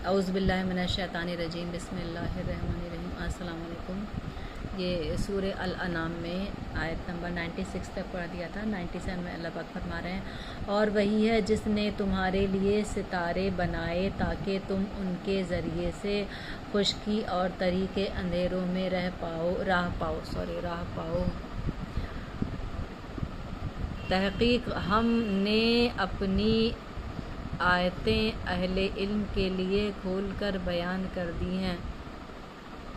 औज़ु बिल्लाहि मिनश शैतानिर रजीम बिस्मिल्लाहिर रहमानिर रहीम। अस्सलाम वालेकुम। ये सूरह अल-अनाम में आयत नंबर 96 तक पढ़ दिया था। 97 में अल्लाह पाक फरमा रहे हैं, और वही है जिसने तुम्हारे लिए सितारे बनाए ताकि तुम उनके ज़रिए से खुश्की और तरी के अंधेरों में राह पाओ। तहक़ीक़ हमने अपनी आयतें अहले इल्म के लिए खोल कर बयान कर दी हैं।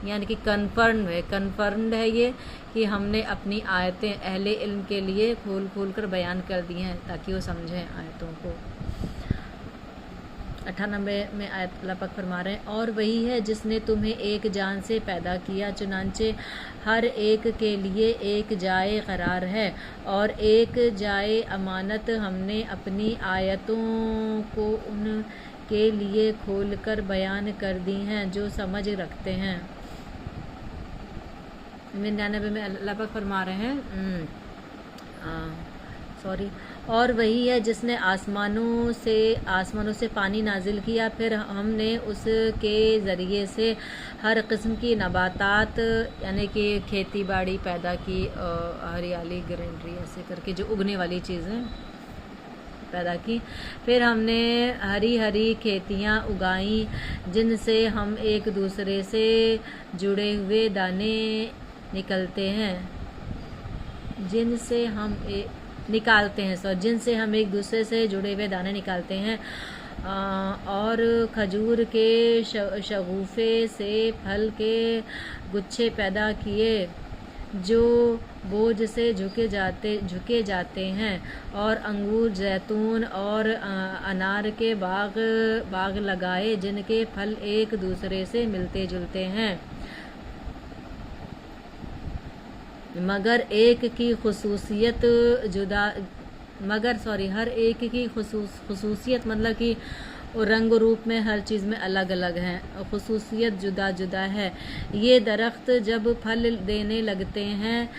यानी कि कन्फर्म्ड है ये कि हमने अपनी आयतें अहले इल्म के लिए खोल कर बयान कर दी हैं ताकि वो समझें आयतों को। 98 में आयत अल्लाह पाक फरमा रहे हैं, और वही है जिसने तुम्हें एक जान से पैदा किया, चुनांचे हर एक के लिए एक जाए करार है और एक जाए अमानत। हमने अपनी आयतों को उनके लिए खोल कर बयान कर दी हैं जो समझ रखते हैं। 99 में अल्लाह पाक फरमा रहे हैं और वही है जिसने आसमानों से पानी नाजिल किया, फिर हमने उसके ज़रिए से हर किस्म की नबातात यानी कि खेती बाड़ी पैदा की, हरियाली ग्रीनरी ऐसे करके जो उगने वाली चीज़ें पैदा की। फिर हमने हरी हरी खेतियाँ उगाई जिनसे हम एक दूसरे से जुड़े हुए दाने निकालते हैं, जिनसे हम एक दूसरे से जुड़े हुए दाने निकालते हैं। और खजूर के शगुफे से फल के गुच्छे पैदा किए जो बोझ से झुके जाते हैं, और अंगूर, जैतून और अनार के बाग लगाए जिनके फल एक दूसरे से मिलते जुलते हैं, मगर हर एक की खुसूसियत मतलब कि रंग रूप में हर चीज़ में अलग अलग हैं, खुसूसियत जुदा जुदा है। ये दरख्त जब फल देने लगते हैं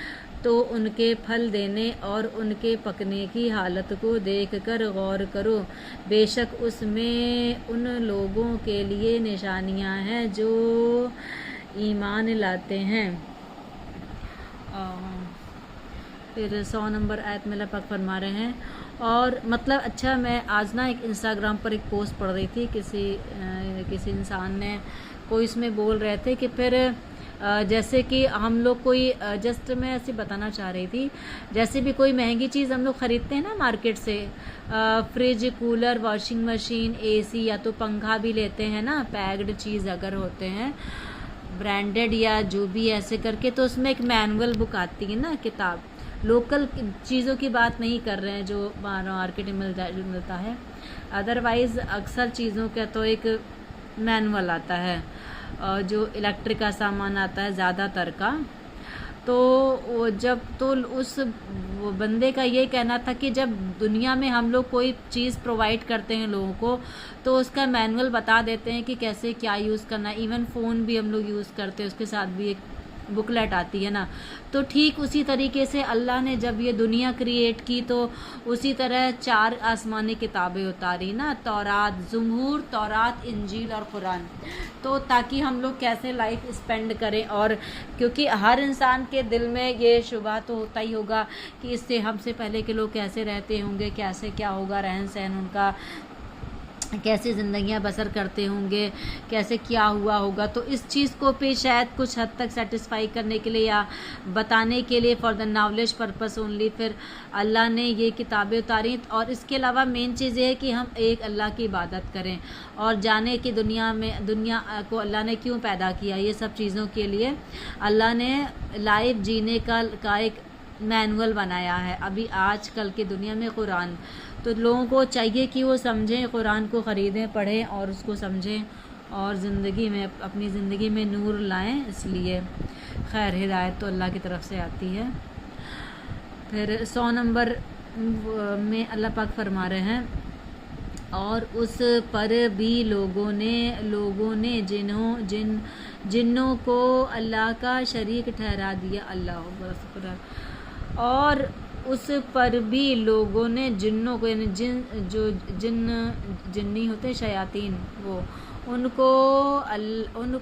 तो उनके फल देने और उनके पकने की हालत को देखकर गौर करो, बेशक उसमें उन लोगों के लिए निशानियां हैं जो ईमान लाते हैं। फिर 100 नंबर आयत में अल्लाह पाक फरमा रहे हैं, और मतलब अच्छा, मैं आज ना एक इंस्टाग्राम पर एक पोस्ट पढ़ रही थी, किसी इंसान ने कोई इसमें बोल रहे थे कि फिर जैसे कि हम लोग कोई जस्ट मैं ऐसे बताना चाह रही थी, जैसे भी कोई महंगी चीज़ हम लोग ख़रीदते हैं ना मार्केट से, fridge, cooler, washing machine, AC या तो पंखा भी लेते हैं ना, पैक्ड चीज़ अगर होते हैं ब्रांडेड या जो भी ऐसे करके, तो उसमें एक मैनुअल बुक आती है ना, किताब। लोकल चीज़ों की बात नहीं कर रहे हैं जो मार्केट में मिलता है, अदरवाइज़ अक्सर चीज़ों का तो एक मैनुअल आता है, जो इलेक्ट्रिक का सामान आता है ज़्यादातर का। तो उस बंदे का ये कहना था कि जब दुनिया में हम लोग कोई चीज़ प्रोवाइड करते हैं लोगों को, तो उसका मैनुअल बता देते हैं कि कैसे क्या यूज़ करना है। इवन फ़ोन भी हम लोग यूज़ करते हैं, उसके साथ भी एक बुकलेट आती है ना। तो ठीक उसी तरीके से अल्लाह ने जब ये दुनिया क्रिएट की तो उसी तरह 4 आसमानी किताबें उतारी ना, तौरात, ज़बूर, तौरात, इंजील और कुरान, तो ताकि हम लोग कैसे लाइफ स्पेंड करें। और क्योंकि हर इंसान के दिल में ये शुबा तो होता ही होगा कि इससे हमसे पहले के लोग कैसे रहते होंगे, कैसे क्या होगा रहन सहन उनका, कैसे ज़िंदगियां बसर करते होंगे, कैसे क्या हुआ होगा। तो इस चीज़ को भी शायद कुछ हद तक सेटिस्फाई करने के लिए या बताने के लिए, for the knowledge purpose only, फिर अल्लाह ने ये किताबें उतारी। और इसके अलावा मेन चीज़ ये है कि हम एक अल्लाह की इबादत करें और जाने कि दुनिया को अल्लाह ने क्यों पैदा किया। ये सब चीज़ों के लिए अल्लाह ने लाइफ जीने का एक मैनुअल बनाया है अभी आजकल की दुनिया में, कुरान। तो लोगों को चाहिए कि वो समझें, कुरान को ख़रीदें, पढ़ें और उसको समझें और ज़िंदगी में अपनी ज़िंदगी में नूर लाएं। इसलिए खैर, हिदायत तो अल्लाह की तरफ से आती है। फिर 100 नंबर में अल्लाह पाक फरमा रहे हैं, और उस पर भी लोगों ने जिन्नों को अल्लाह का शरीक ठहरा दिया। अल्लाह, और اس پر بھی لوگوں نے جنوں کو یعنی جنی ہوتے شیاطین وہ ان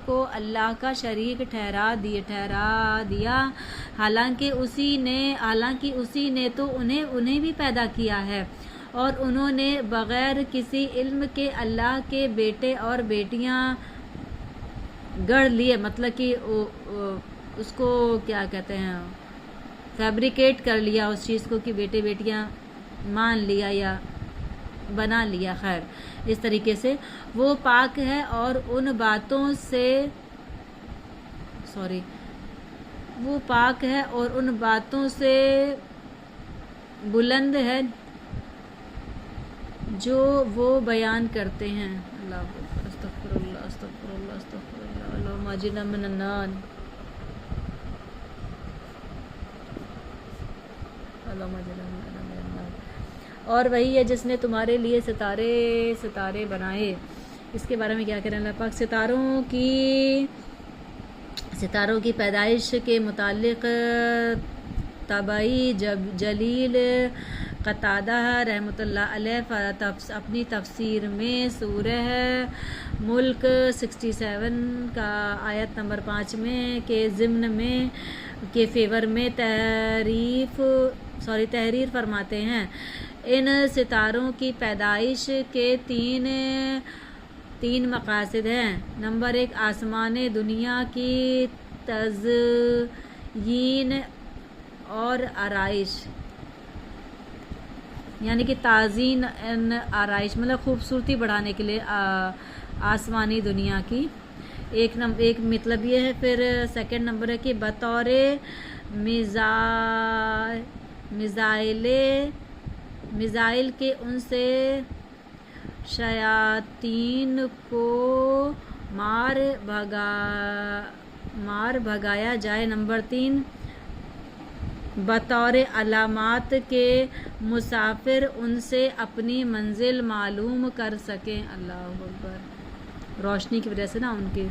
کو اللہ کا شریک ٹھہرا دیا حالانکہ اسی نے تو انہیں بھی پیدا کیا ہے اور انہوں نے بغیر کسی علم کے اللہ کے بیٹے اور بیٹیاں گڑھ لیے، مطلب کہ اس کو کیا کہتے ہیں فیبریکیٹ کر لیا اس چیز کو کہ بیٹے بیٹیاں مان لیا یا بنا لیا. خیر اس طریقے سے وہ پاک ہے اور ان باتوں سے بلند ہے جو وہ بیان کرتے ہیں. اللہ اکبر، استغفر اللہ استغفر اللہ استغفر اللہ، اللہم اجرنا من النار، اللہم اجرنا من النار. اور وہی ہے جس نے تمہارے لیے ستارے بنائے. اس کے بارے میں کیا کہہ رہے ہیں اللہ پاک؟ ستاروں کی پیدائش کے متعلق طبعی جلیل قتادہ رحمۃ اللہ علیہ اپنی تفسیر میں سورہ ملک 67 کا آیت نمبر 5 میں کے ضمن میں کے فیور میں تحریر فرماتے ہیں. ان ستاروں کی پیدائش کے تین مقاصد ہیں. نمبر 1 آسمان دنیا کی تزئین اور آرائش، یعنی کہ تعزین آرائش مطلب خوبصورتی بڑھانے کے لیے آسمانی دنیا کی ایک مطلب یہ ہے. پھر سیکنڈ نمبر ہے کہ بطور میزائل کے ان سے شیاطین کو مار بھگایا جائے. نمبر 3 بطور علامات کے مسافر ان سے اپنی منزل معلوم کر سکیں. اللہ اکبر، روشنی کی وجہ سے نا ان کے.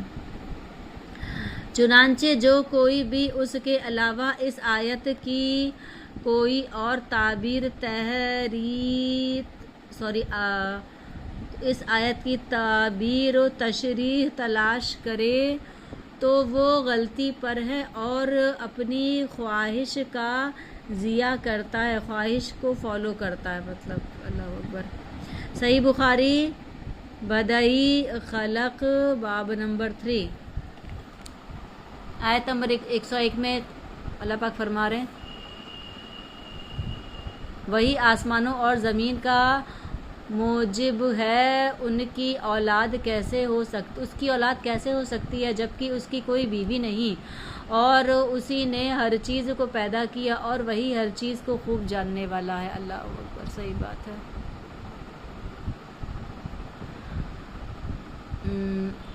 چنانچہ جو کوئی بھی اس کے علاوہ اس آیت کی کوئی اور اس آیت کی تعبیر و تشریح تلاش کرے تو وہ غلطی پر ہے اور اپنی خواہش کا ضیاع کرتا ہے، خواہش کو فالو کرتا ہے مطلب. اللہ اکبر. صحیح بخاری بدئی خلق باب نمبر 3 آیت نمبر 101 میں اللہ پاک فرما رہے ہیں وہی آسمانوں اور زمین کا موجب ہے. ان کی اولاد اس کی اولاد کیسے ہو سکتی ہے جبکہ اس کی کوئی بیوی نہیں، اور اسی نے ہر چیز کو پیدا کیا اور وہی ہر چیز کو خوب جاننے والا ہے. اللہ اکبر، صحیح بات ہے.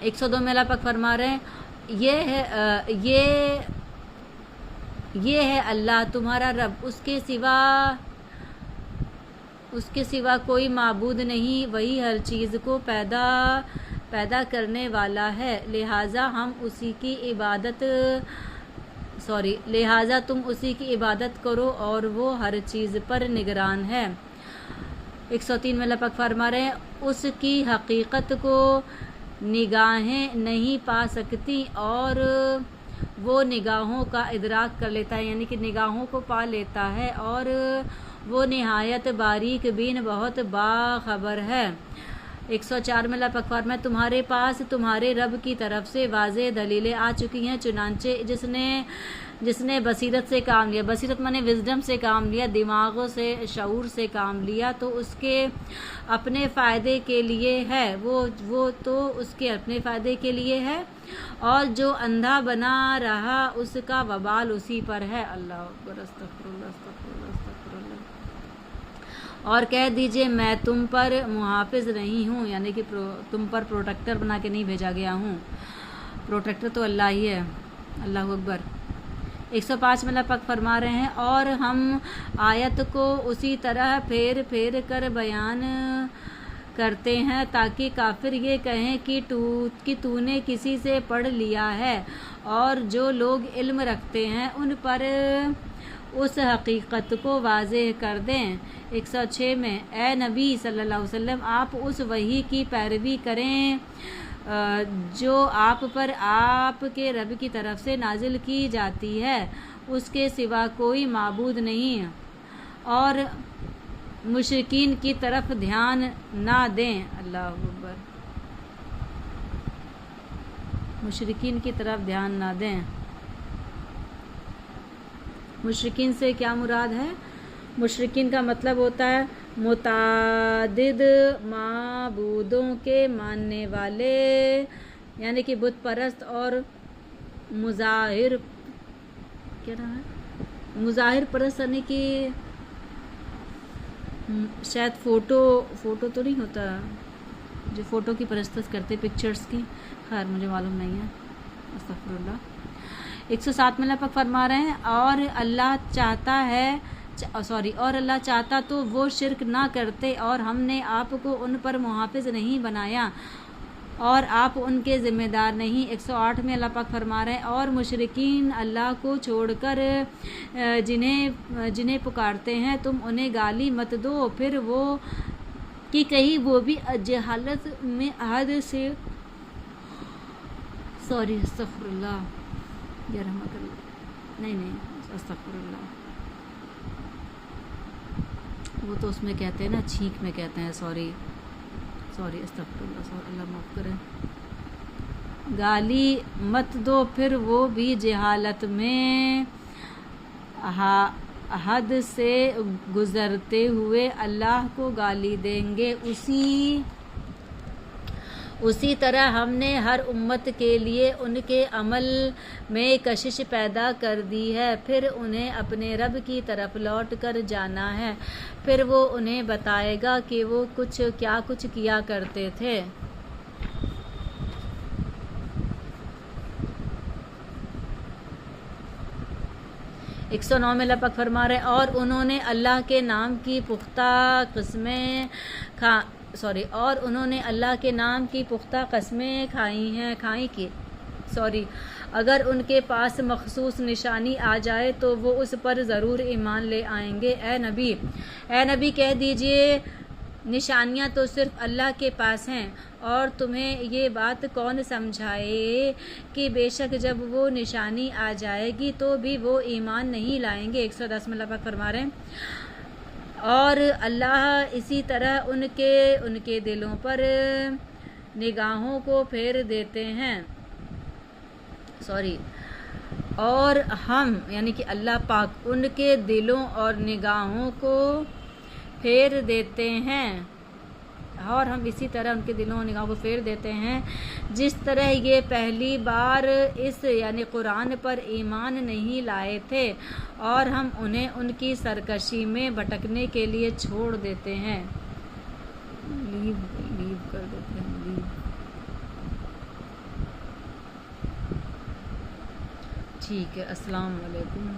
102 میں اللہ پاک فرما رہے ہیں یہ ہے اللہ تمہارا رب، اس کے سوا کوئی معبود نہیں، وہی ہر چیز کو پیدا کرنے والا ہے، لہٰذا تم اسی کی عبادت کرو اور وہ ہر چیز پر نگران ہے. 103 میں اللہ پاک فرما رہے ہیں اس کی حقیقت کو نگاہیں نہیں پا سکتی اور وہ نگاہوں کا ادراک کر لیتا ہے، یعنی کہ نگاہوں کو پا لیتا ہے اور وہ نہایت باریک بین بہت باخبر ہے. 104 میں اللہ پاک فرماتا ہے تمہارے پاس تمہارے رب کی طرف سے واضح دلیلیں آ چکی ہیں، چنانچہ جس نے بصیرت سے کام لیا، بصیرت مانے وزڈم سے کام لیا، دماغوں سے شعور سے کام لیا تو اس کے اپنے فائدے کے لیے ہے، وہ تو اس کے اپنے فائدے کے لیے ہے، اور جو اندھا بنا رہا اس کا وبال اسی پر ہے. اللہ اکبر، استغفر اللہ استغفر اللہ استغفر اللہ. اور کہہ دیجئے میں تم پر محافظ نہیں ہوں، یعنی کہ تم پر پروٹیکٹر بنا کے نہیں بھیجا گیا ہوں، پروٹیکٹر تو اللہ ہی ہے. اللہ اکبر. 105 میں اللہ پاک فرما رہے ہیں اور ہم آیت کو اسی طرح پھیر کر بیان کرتے ہیں تاکہ کافر یہ کہیں کہ تو نے کسی سے پڑھ لیا ہے، اور جو لوگ علم رکھتے ہیں उस हकीकत को वाज़ेह कर दें। 106 में ए नबी सल्लल्लाहु अलैहि वसल्लम आप उस वही की पैरवी करें जो आप पर आपके रब की तरफ से नाजिल की जाती है, उसके सिवा कोई माबूद नहीं, और मुशरिकीन की तरफ ध्यान ना दें। अल्लाह अकबर। मुशरिकीन की तरफ ध्यान ना दें। मुशरिकीन से क्या मुराद है? मुशरिकीन का मतलब होता है मुतादिद माबूदों के मानने वाले, यानी कि बुत परस्त और मुजाहिर, क्या नाम है, मुजाहिर परस्त, यानी कि शायद फ़ोटो तो नहीं होता जो फ़ोटो की परस्ती करते, पिक्चर्स की, खैर मुझे मालूम नहीं है। अस्तगफिरुल्लाह। 107 में अल्लाह पाक फरमा रहे हैं और अल्लाह चाहता तो वो शिरक ना करते और हमने आपको उन पर मुहाफिज नहीं बनाया और आप उनके ज़िम्मेदार नहीं। 108 में अल्लाह पाक फरमा रहे हैं और मुशरिकीन अल्लाह को छोड़कर जिन्हें पुकारते हैं तुम उन्हें गाली मत दो, फिर वो कि कहीं वो भी जहालत में हद से अस्तगफिरुल्लाह या रहमतुल्लाह, नहीं अस्तगफिरुल्लाह, वो तो उसमें कहते हैं ना, छींक में कहते हैं, सॉरी अस्तगफिरुल्लाह, अल्लाह माफ़ करें। गाली मत दो, फिर वो भी जहालत में हद से गुज़रते हुए अल्लाह को गाली देंगे। उसी तरह हमने हर उम्मत के लिए उनके अमल में कशिश पैदा कर दी है, फिर उन्हें अपने रब की तरफ लौट कर जाना है, फिर वो उन्हें बताएगा कि वो क्या कुछ किया करते थे। एक 109 में अल्लाह पाक फरमा रहे और उन्होंने अल्लाह के नाम की पुख्ता कस्में खाई कि अगर उनके पास मखसूस निशानी आ जाए तो वो उस पर ज़रूर ईमान ले आएंगे। ए नबी कह दीजिए निशानियाँ तो सिर्फ अल्लाह के पास हैं और तुम्हें ये बात कौन समझाए कि बेशक जब वो निशानी आ जाएगी तो भी वो ईमान नहीं लाएंगे। 110 में अल्लाह पाक फरमा रहे हैं और अल्लाह इसी तरह उनके दिलों पर निगाहों को फेर देते हैं, और हम यानी कि अल्लाह पाक उनके दिलों और निगाहों को फेर देते हैं, और हम इसी तरह उनके दिलों और निगाहों को फेर देते हैं जिस तरह ये पहली बार इस यानी कुरान पर ईमान नहीं लाए थे, और हम उन्हें उनकी सरकशी में भटकने के लिए छोड़ देते हैं, लीव कर देते हैं। ठीक है, अस्सलाम वालेकुम।